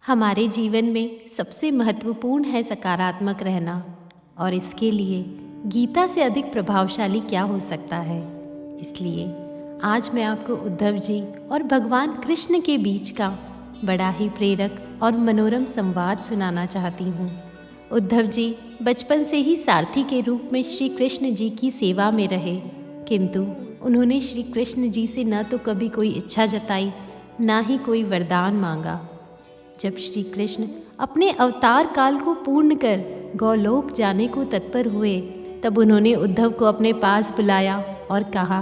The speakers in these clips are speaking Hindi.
हमारे जीवन में सबसे महत्वपूर्ण है सकारात्मक रहना, और इसके लिए गीता से अधिक प्रभावशाली क्या हो सकता है। इसलिए आज मैं आपको उद्धव जी और भगवान कृष्ण के बीच का बड़ा ही प्रेरक और मनोरम संवाद सुनाना चाहती हूँ। उद्धव जी बचपन से ही सारथी के रूप में श्री कृष्ण जी की सेवा में रहे, किंतु उन्होंने श्री कृष्ण जी से न तो कभी कोई इच्छा जताई, ना ही कोई वरदान मांगा। जब श्री कृष्ण अपने अवतार काल को पूर्ण कर गौलोक जाने को तत्पर हुए, तब उन्होंने उद्धव को अपने पास बुलाया और कहा,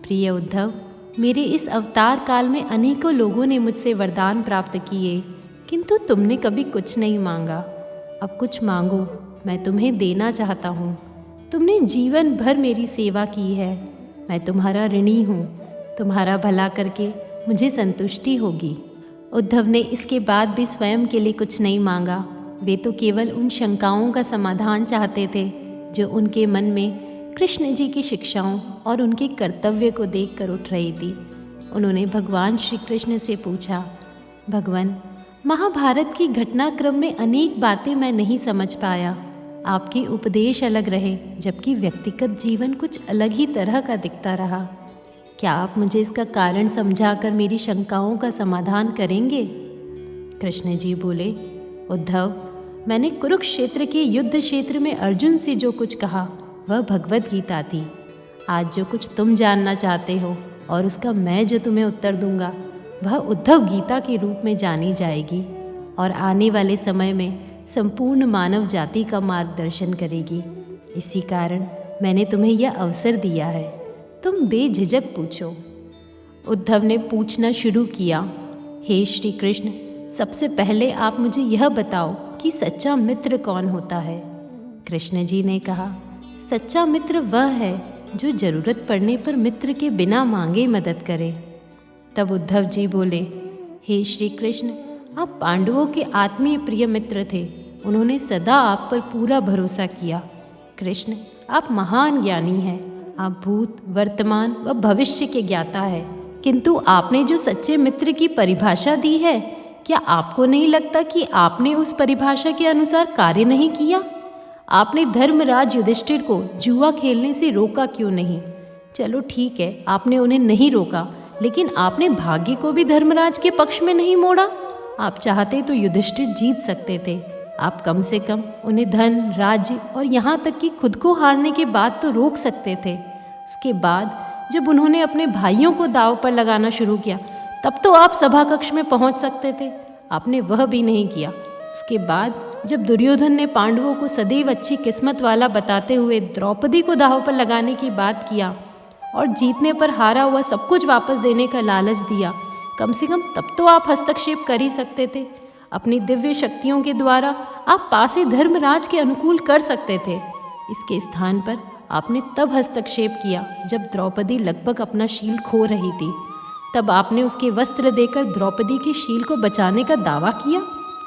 प्रिय उद्धव, मेरे इस अवतार काल में अनेकों लोगों ने मुझसे वरदान प्राप्त किए, किंतु तुमने कभी कुछ नहीं मांगा। अब कुछ मांगो, मैं तुम्हें देना चाहता हूँ। तुमने जीवन भर मेरी सेवा की है, मैं तुम्हारा ऋणी हूँ। तुम्हारा भला करके मुझे संतुष्टि होगी। उद्धव ने इसके बाद भी स्वयं के लिए कुछ नहीं मांगा। वे तो केवल उन शंकाओं का समाधान चाहते थे जो उनके मन में कृष्ण जी की शिक्षाओं और उनके कर्तव्य को देखकर उठ रही थी। उन्होंने भगवान श्री कृष्ण से पूछा, भगवान, महाभारत की घटनाक्रम में अनेक बातें मैं नहीं समझ पाया। आपके उपदेश अलग रहे, जबकि व्यक्तिगत जीवन कुछ अलग ही तरह का दिखता रहा। क्या आप मुझे इसका कारण समझाकर मेरी शंकाओं का समाधान करेंगे? कृष्ण जी बोले, उद्धव, मैंने कुरुक्षेत्र के युद्ध क्षेत्र में अर्जुन से जो कुछ कहा वह भगवत गीता थी। आज जो कुछ तुम जानना चाहते हो और उसका मैं जो तुम्हें उत्तर दूंगा, वह उद्धव गीता के रूप में जानी जाएगी और आने वाले समय में संपूर्ण मानव जाति का मार्गदर्शन करेगी। इसी कारण मैंने तुम्हें यह अवसर दिया है, तुम बेझिझक पूछो। उद्धव ने पूछना शुरू किया, हे श्री कृष्ण, सबसे पहले आप मुझे यह बताओ कि सच्चा मित्र कौन होता है? कृष्ण जी ने कहा, सच्चा मित्र वह है जो जरूरत पड़ने पर मित्र के बिना मांगे मदद करे। तब उद्धव जी बोले, हे श्री कृष्ण, आप पांडवों के आत्मीय प्रिय मित्र थे। उन्होंने सदा आप पर पूरा भरोसा किया। कृष्ण, आप महान ज्ञानी हैं। आप भूत, वर्तमान व भविष्य के ज्ञाता है, किंतु आपने जो सच्चे मित्र की परिभाषा दी है, क्या आपको नहीं लगता कि आपने उस परिभाषा के अनुसार कार्य नहीं किया? आपने धर्मराज युधिष्ठिर को जुआ खेलने से रोका क्यों नहीं? चलो ठीक है, आपने उन्हें नहीं रोका, लेकिन आपने भाग्य को भी धर्मराज के पक्ष में नहीं मोड़ा। आप चाहते तो युधिष्ठिर जीत सकते थे। आप कम से कम उन्हें धन, राज्य और यहाँ तक कि खुद को हारने के बाद तो रोक सकते थे। उसके बाद जब उन्होंने अपने भाइयों को दांव पर लगाना शुरू किया, तब तो आप सभा कक्ष में पहुंच सकते थे। आपने वह भी नहीं किया। उसके बाद जब दुर्योधन ने पांडवों को सदैव अच्छी किस्मत वाला बताते हुए द्रौपदी को दांव पर लगाने की बात किया और जीतने पर हारा हुआ सब कुछ वापस देने का लालच दिया, कम से कम तब तो आप हस्तक्षेप कर ही सकते थे। अपनी दिव्य शक्तियों के द्वारा आप पासे धर्मराज के अनुकूल कर सकते थे। इसके स्थान पर आपने तब हस्तक्षेप किया जब द्रौपदी लगभग अपना शील खो रही थी। तब आपने उसके वस्त्र देकर द्रौपदी के शील को बचाने का दावा किया।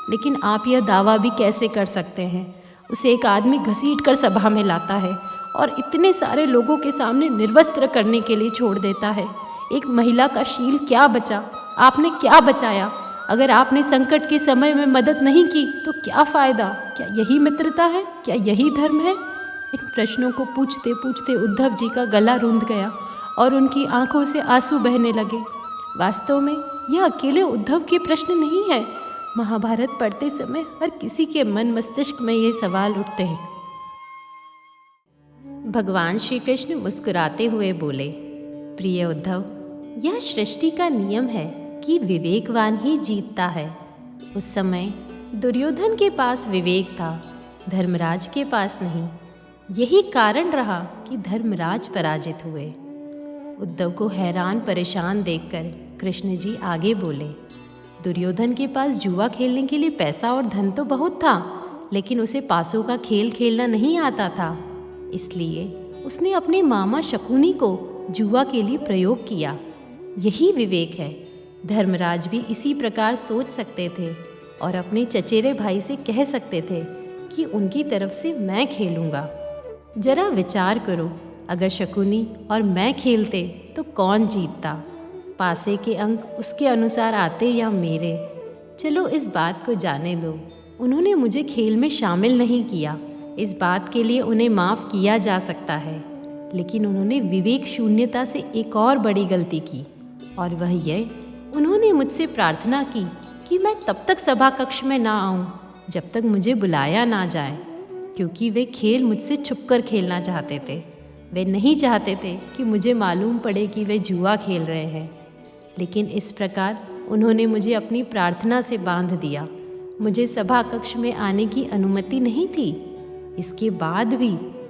लेकिन आप यह दावा भी कैसे कर सकते हैं? उसे एक आदमी घसीट कर सभा में लाता है और इतने सारे लोगों के सामने निर्वस्त्र करने के लिए छोड़ देता है। एक महिला का शील क्या बचा? आपने क्या बचाया? अगर आपने संकट के समय में मदद नहीं की तो क्या फ़ायदा? क्या यही मित्रता है? क्या यही धर्म है? इन प्रश्नों को पूछते पूछते उद्धव जी का गला रूंध गया और उनकी आंखों से आंसू बहने लगे। वास्तव में यह अकेले उद्धव के प्रश्न नहीं है। महाभारत पढ़ते समय हर किसी के मन मस्तिष्क में ये सवाल उठते हैं। भगवान श्री कृष्ण मुस्कुराते हुए बोले, प्रिय उद्धव, यह सृष्टि का नियम है कि विवेकवान ही जीतता है। उस समय दुर्योधन के पास विवेक था, धर्मराज के पास नहीं। यही कारण रहा कि धर्मराज पराजित हुए। उद्धव को हैरान परेशान देखकर कृष्ण जी आगे बोले, दुर्योधन के पास जुआ खेलने के लिए पैसा और धन तो बहुत था, लेकिन उसे पासों का खेल खेलना नहीं आता था। इसलिए उसने अपने मामा शकुनी को जुआ के लिए प्रयोग किया। यही विवेक है। धर्मराज भी इसी प्रकार सोच सकते थे और अपने चचेरे भाई से कह सकते थे कि उनकी तरफ से मैं खेलूँगा। जरा विचार करो, अगर शकुनी और मैं खेलते तो कौन जीतता? पासे के अंक उसके अनुसार आते या मेरे? चलो इस बात को जाने दो, उन्होंने मुझे खेल में शामिल नहीं किया। इस बात के लिए उन्हें माफ़ किया जा सकता है, लेकिन उन्होंने विवेक शून्यता से एक और बड़ी गलती की, और वह यह, उन्होंने मुझसे प्रार्थना की कि मैं तब तक सभा कक्ष में ना आऊं जब तक मुझे बुलाया ना जाए, क्योंकि वे खेल मुझसे छुपकर खेलना चाहते थे। वे नहीं चाहते थे कि मुझे मालूम पड़े कि वे जुआ खेल रहे हैं। लेकिन इस प्रकार उन्होंने मुझे अपनी प्रार्थना से बांध दिया। मुझे सभा कक्ष में आने की अनुमति नहीं थी। इसके बाद भी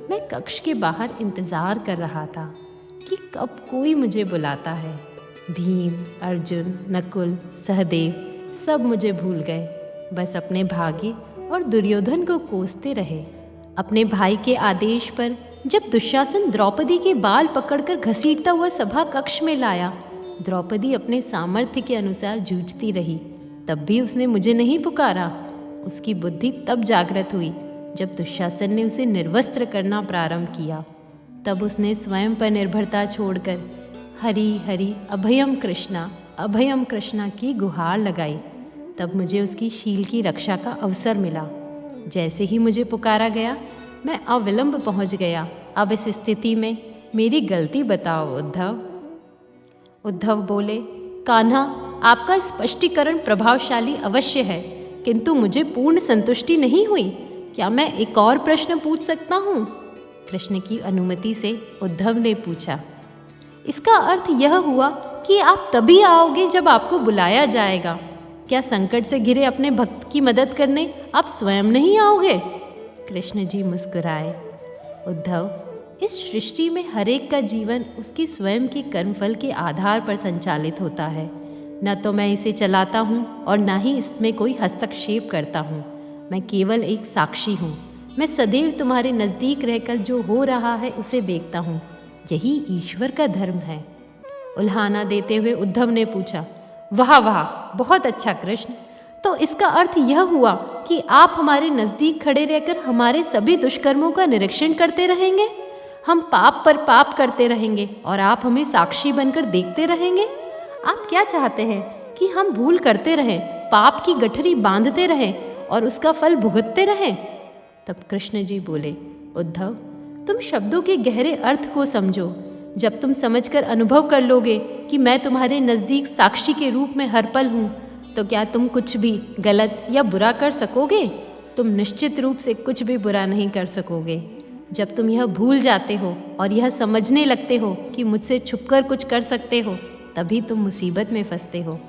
मैं कक्ष के बाहर इंतज़ार कर रहा था कि कब कोई मुझे बुलाता है। भीम, अर्जुन, नकुल, सहदेव सब मुझे भूल गए, बस अपने भाग्य और दुर्योधन को कोसते रहे। अपने भाई के आदेश पर जब दुशासन द्रौपदी के बाल पकड़कर घसीटता हुआ सभा कक्ष में लाया, द्रौपदी अपने सामर्थ्य के अनुसार जूझती रही, तब भी उसने मुझे नहीं पुकारा। उसकी बुद्धि तब जागृत हुई जब दुशासन ने उसे निर्वस्त्र करना प्रारंभ किया। तब उसने स्वयं पर निर्भरता छोड़कर हरि हरि अभयम कृष्णा की गुहार लगाई। तब मुझे उसकी शील की रक्षा का अवसर मिला। जैसे ही मुझे पुकारा गया, मैं अविलंब पहुंच गया। अब इस स्थिति में मेरी गलती बताओ उद्धव। उद्धव बोले, कान्हा, आपका स्पष्टीकरण प्रभावशाली अवश्य है, किंतु मुझे पूर्ण संतुष्टि नहीं हुई। क्या मैं एक और प्रश्न पूछ सकता हूँ? कृष्ण की अनुमति से उद्धव ने पूछा। इसका अर्थ यह हुआ कि आप तभी आओगे जब आपको बुलाया जाएगा। क्या संकट से घिरे अपने भक्त की मदद करने आप स्वयं नहीं आओगे? कृष्ण जी मुस्कुराए। उद्धव, इस सृष्टि में हर एक का जीवन उसकी स्वयं के कर्मफल के आधार पर संचालित होता है। न तो मैं इसे चलाता हूँ और न ही इसमें कोई हस्तक्षेप करता हूँ। मैं केवल एक साक्षी हूँ। मैं सदैव तुम्हारे नज़दीक रहकर जो हो रहा है उसे देखता हूँ। यही ईश्वर का धर्म है। उल्हाना देते हुए उद्धव ने पूछा, वाह वाह, बहुत अच्छा कृष्ण। तो इसका अर्थ यह हुआ कि आप हमारे नज़दीक खड़े रहकर हमारे सभी दुष्कर्मों का निरीक्षण करते रहेंगे। हम पाप पर पाप करते रहेंगे और आप हमें साक्षी बनकर देखते रहेंगे। आप क्या चाहते हैं कि हम भूल करते रहें, पाप की गठरी बांधते रहें और उसका फल भुगतते रहें? तब कृष्ण जी बोले, उद्धव, तुम शब्दों के गहरे अर्थ को समझो। जब तुम समझकर अनुभव कर लोगे कि मैं तुम्हारे नज़दीक साक्षी के रूप में हर पल हूँ, तो क्या तुम कुछ भी गलत या बुरा कर सकोगे? तुम निश्चित रूप से कुछ भी बुरा नहीं कर सकोगे। जब तुम यह भूल जाते हो और यह समझने लगते हो कि मुझसे छुपकर कुछ कर सकते हो, तभी तुम मुसीबत में फंसते हो।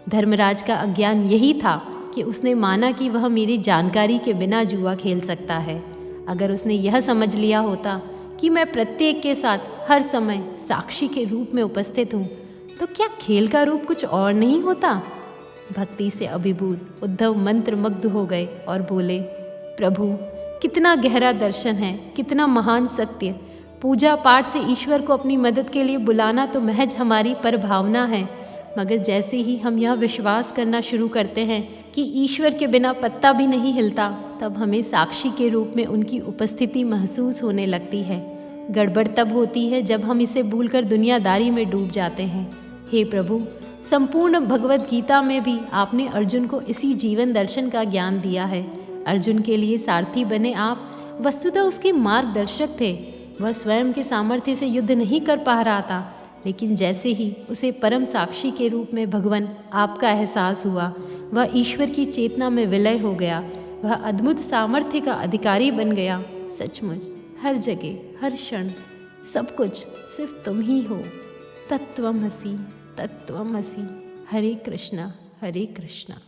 धर्मराज का अज्ञान यही था कि उसने माना कि वह मेरी जानकारी के बिना जुआ खेल सकता है। अगर उसने यह समझ लिया होता कि मैं प्रत्येक के साथ हर समय साक्षी के रूप में उपस्थित हूँ, तो क्या खेल का रूप कुछ और नहीं होता? भक्ति से अभिभूत उद्धव मंत्रमुग्ध हो गए और बोले, प्रभु, कितना गहरा दर्शन है, कितना महान सत्य। पूजा पाठ से ईश्वर को अपनी मदद के लिए बुलाना तो महज हमारी परभावना है, मगर जैसे ही हम यह विश्वास करना शुरू करते हैं कि ईश्वर के बिना पत्ता भी नहीं हिलता, तब हमें साक्षी के रूप में उनकी उपस्थिति महसूस होने लगती है। गड़बड़ तब होती है जब हम इसे भूलकर दुनियादारी में डूब जाते हैं। हे प्रभु, संपूर्ण भगवत गीता में भी आपने अर्जुन को इसी जीवन दर्शन का ज्ञान दिया है। अर्जुन के लिए सारथी बने आप वस्तुतः उसके मार्गदर्शक थे। वह स्वयं के सामर्थ्य से युद्ध नहीं कर पा रहा था, लेकिन जैसे ही उसे परम साक्षी के रूप में भगवान आपका एहसास हुआ, वह ईश्वर की चेतना में विलय हो गया। वह अद्भुत सामर्थ्य का अधिकारी बन गया। सचमुच हर जगह, हर क्षण, सब कुछ सिर्फ तुम ही हो। तत्त्वमसि, तत्त्वमसि। हरे कृष्णा, हरे कृष्णा।